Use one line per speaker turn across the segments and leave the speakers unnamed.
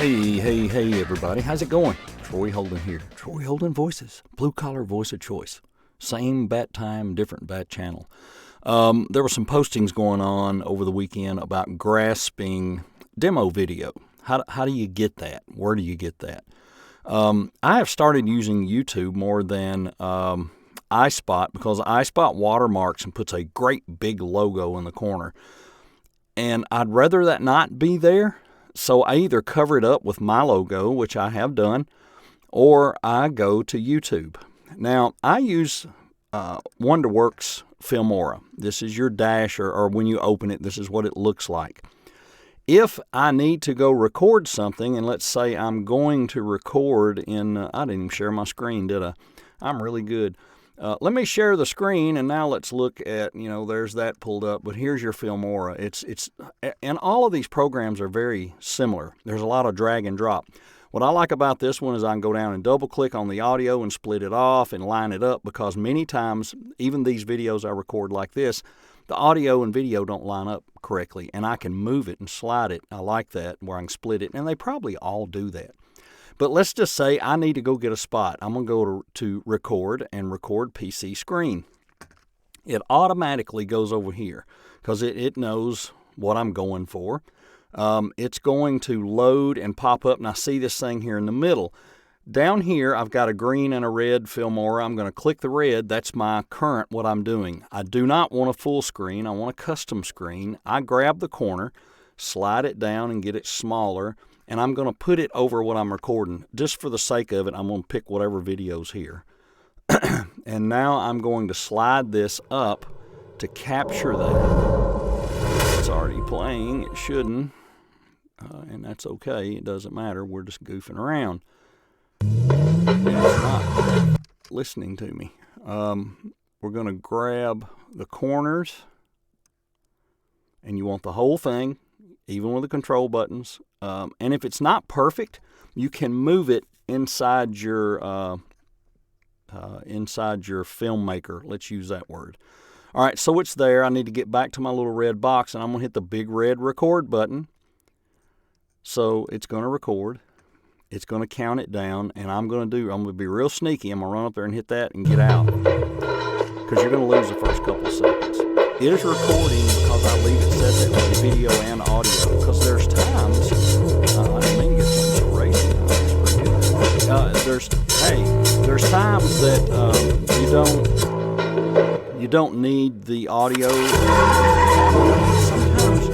Hey, everybody. How's it going? Troy Holden here. Troy Holden Voices. Blue collar voice of choice. Same bat time, different bat channel. There were some postings going on over the weekend about grasping demo video. How do you get that? Where do you get that? I have started using YouTube more than iSpot because iSpot watermarks and puts a great big logo in the corner. And I'd rather that not be there. So I either cover it up with my logo, which I have done, or I go to YouTube. Now, I use Wonderworks Filmora. This is your dash, or when you open it, this is what it looks like. If I need to go record something, and let's say I'm going to record in, I didn't even share my screen, did I? I'm really good. Let me share the screen, and now let's look at, there's that pulled up, but here's your Filmora. And all of these programs are very similar. There's a lot of drag and drop. What I like about this one is I can go down and double click on the audio and split it off and line it up, because many times, even these videos I record like this, the audio and video don't line up correctly, and I can move it and slide it. I like that, where I can split it, and they probably all do that. But let's just say I need to go get a spot. I'm going to go to record and record PC screen. It automatically goes over here because it knows what I'm going for. It's going to load and pop up, and I see this thing here in the middle. Down here, I've got a green and a red Filmora. I'm going to click the red. That's my current, what I'm doing. I do not want a full screen. I want a custom screen. I grab the corner, slide it down, and get it smaller. And I'm going to put it over what I'm recording. Just for the sake of it, I'm going to pick whatever video's here. And now I'm going to slide this up to capture that. It's already playing. It shouldn't. And that's okay. It doesn't matter. We're just goofing around. And it's not listening to me. We're going to grab the corners. And you want the whole thing, even with the control buttons. And if it's not perfect, you can move it inside your filmmaker. Let's use that word. All right, so it's there. I need to get back to my little red box, and I'm going to hit the big red record button. So it's going to record. It's going to count it down, and I'm going to be real sneaky. I'm going to run up there and hit that and get out, because you're going to lose the first couple of seconds. It is recording because I leave it set that way, video and audio, because there's times, I didn't mean to get something so racy. That's pretty good. There's times that you don't need the audio. Sometimes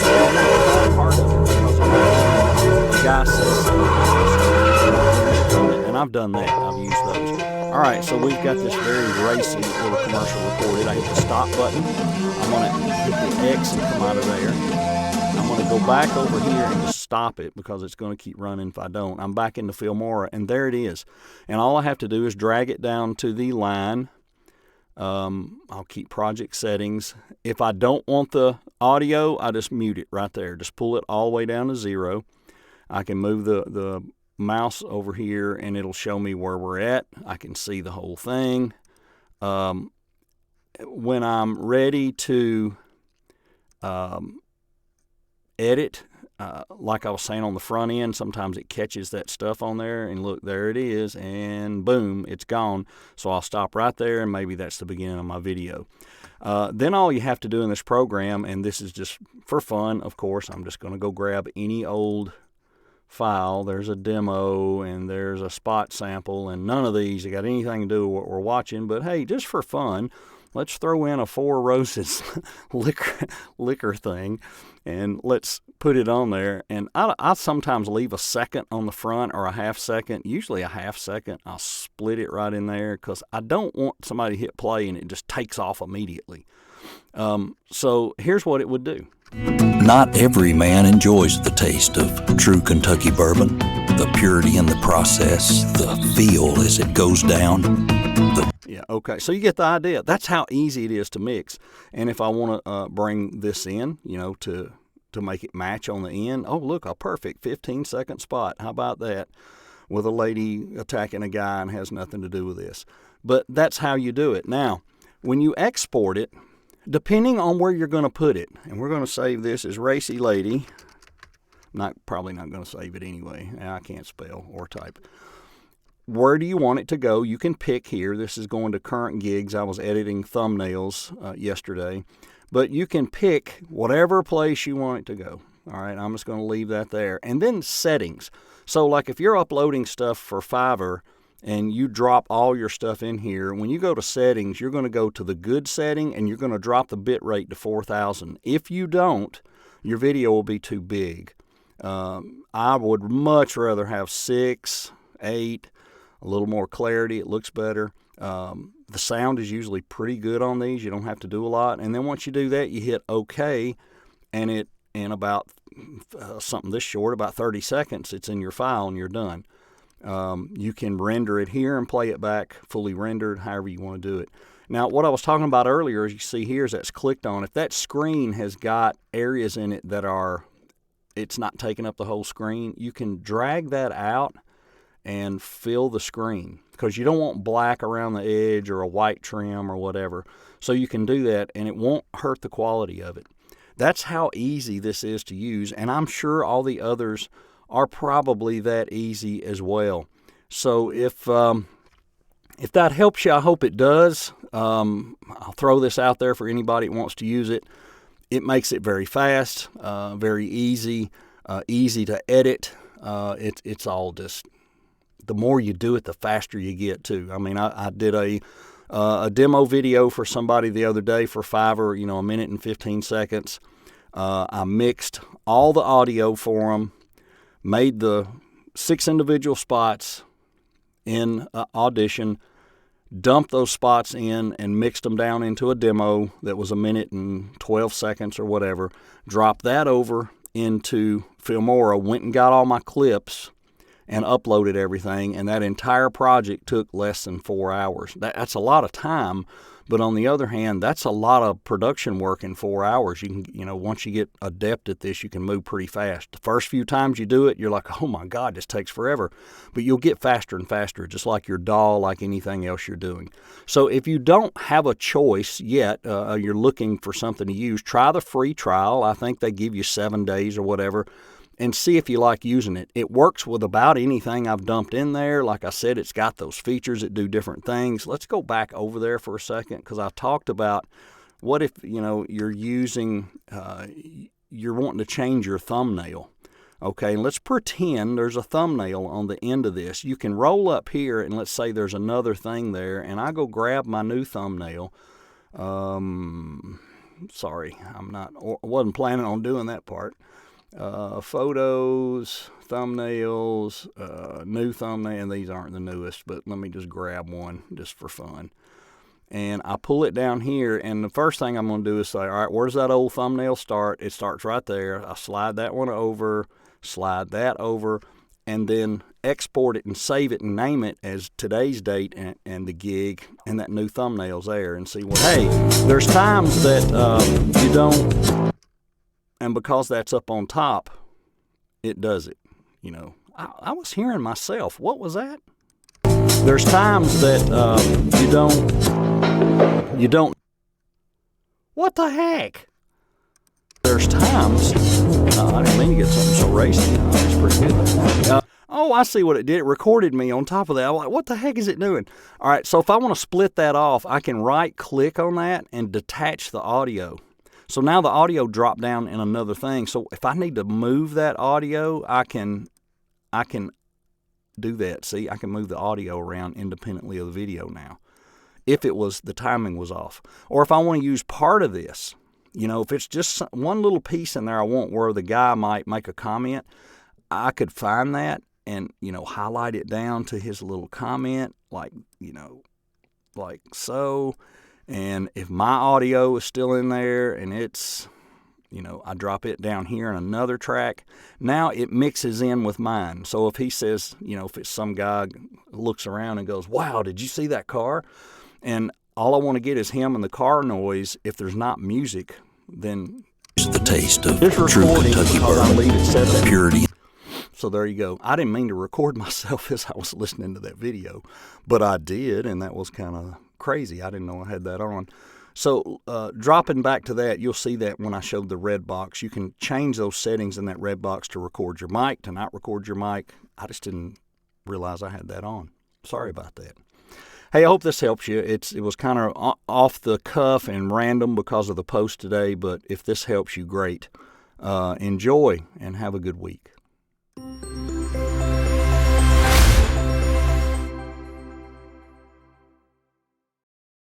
part of it, because the guy says something, and I've done that. I've used those. All right, so we've got this very racy little commercial recorded. I hit the stop button. I'm going to hit the X and come out of there. I'm going to go back over here and just stop it, because it's going to keep running if I don't. I'm back into Filmora, and there it is. And all I have to do is drag it down to the line. I'll keep project settings. If I don't want the audio, I just mute it right there. Just pull it all the way down to 0. I can move the mouse over here, and it'll show me where we're at. I can see the whole thing. When I'm ready to edit, like I was saying on the front end, sometimes it catches that stuff on there, and look, there it is, and boom, it's gone. So I'll stop right there, and maybe that's the beginning of my video. Then all you have to do in this program, and this is just for fun, of course, I'm just going to go grab any old file. There's a demo, and there's a spot sample, and none of these have got anything to do with what we're watching, but hey, just for fun, let's throw in a Four Roses liquor thing, and let's put it on there. And I sometimes leave a second on the front, or a half second, usually a half second. I'll split it right in there, because I don't want somebody to hit play and it just takes off immediately. So here's what it would do.
Not every man enjoys the taste of true Kentucky bourbon, the purity in the process, the feel as it goes down.
Yeah, okay, so you get the idea. That's how easy it is to mix. And if I want to bring this in, to make it match on the end, oh, look, a perfect 15-second spot. How about that? With a lady attacking a guy and has nothing to do with this. But that's how you do it. Now, when you export it, depending on where you're going to put it, and we're going to save this as Racy Lady, Probably not going to save it anyway. I can't spell or type. Where do you want it to go? You can pick here. This is going to current gigs. I was editing thumbnails yesterday. But you can pick whatever place you want it to go. All right, I'm just going to leave that there. And then settings. So like if you're uploading stuff for Fiverr and you drop all your stuff in here, when you go to settings, you're going to go to the good setting and you're going to drop the bit rate to 4,000. If you don't, your video will be too big. I would much rather have 6, 8, a little more clarity. It looks better. The sound is usually pretty good on these. You don't have to do a lot. And then once you do that, you hit OK, and it in about something this short, about 30 seconds, it's in your file and you're done. You can render it here and play it back fully rendered, however you want to do it. Now, what I was talking about earlier, as you see here, is that's clicked on. If that screen has got areas in it that it's not taking up the whole screen, you can drag that out and fill the screen, because you don't want black around the edge or a white trim or whatever. So you can do that and it won't hurt the quality of it. That's how easy this is to use, and I'm sure all the others are probably that easy as well. So if that helps you, I hope it does. I'll throw this out there for anybody that wants to use it. It makes it very fast, very easy, easy to edit. It's all just, the more you do it, the faster you get too. I mean, I did a demo video for somebody the other day for Fiverr, 1 minute and 15 seconds. I mixed all the audio for them, made the 6 individual spots in Audition, dumped those spots in and mixed them down into a demo that was 1 minute and 12 seconds or whatever, dropped that over into Filmora, went and got all my clips and uploaded everything, and that entire project took less than 4 hours. That's a lot of time, but on the other hand, that's a lot of production work in 4 hours. You can, once you get adept at this, you can move pretty fast. The first few times you do it, you're like, oh my God, this takes forever. But you'll get faster and faster, just like your DAW, like anything else you're doing. So if you don't have a choice yet, you're looking for something to use, try the free trial. I think they give you 7 days or whatever, and see if you like using it. It works with about anything I've dumped in there. Like I said, it's got those features that do different things. Let's go back over there for a second, because I talked about what if, you're using, you're wanting to change your thumbnail. Okay, let's pretend there's a thumbnail on the end of this. You can roll up here, and let's say there's another thing there, and I go grab my new thumbnail. Sorry, wasn't planning on doing that part. Photos, thumbnails, new thumbnail, and these aren't the newest, but let me just grab one just for fun. And I pull it down here, and the first thing I'm going to do is say, all right, where does that old thumbnail start? It starts right there. I slide that one over, slide that over, and then export it and save it and name it as today's date and the gig, and that new thumbnail's there, and see what, hey, there's times that you don't. And because that's up on top, it does it. I was hearing myself. What was that? There's times that you don't. What the heck? There's times. I didn't mean to get something so racy. It's pretty good. Oh, I see what it did. It recorded me on top of that. I'm like, what the heck is it doing? All right, so if I want to split that off, I can right-click on that and detach the audio. So now the audio dropped down in another thing. So if I need to move that audio, I can do that. See, I can move the audio around independently of the video now, if the timing was off. Or if I want to use part of this, if it's just one little piece in there I want where the guy might make a comment, I could find that and, highlight it down to his little comment, like so. And if my audio is still in there and it's, I drop it down here in another track, now it mixes in with mine. So if he says, if it's some guy looks around and goes, wow, did you see that car? And all I want to get is him and the car noise. If there's not music, then
it's the taste of true Kentucky bourbon, purity.
So there you go. I didn't mean to record myself as I was listening to that video, but I did, and that was kind of crazy. I didn't know I had that on. So dropping back to that, you'll see that when I showed the red box, you can change those settings in that red box to record your mic, to not record your mic. I just didn't realize I had that on. Sorry about that. Hey, I hope this helps you. It was kind of off the cuff and random because of the post today, but if this helps you, great. Enjoy and have a good week.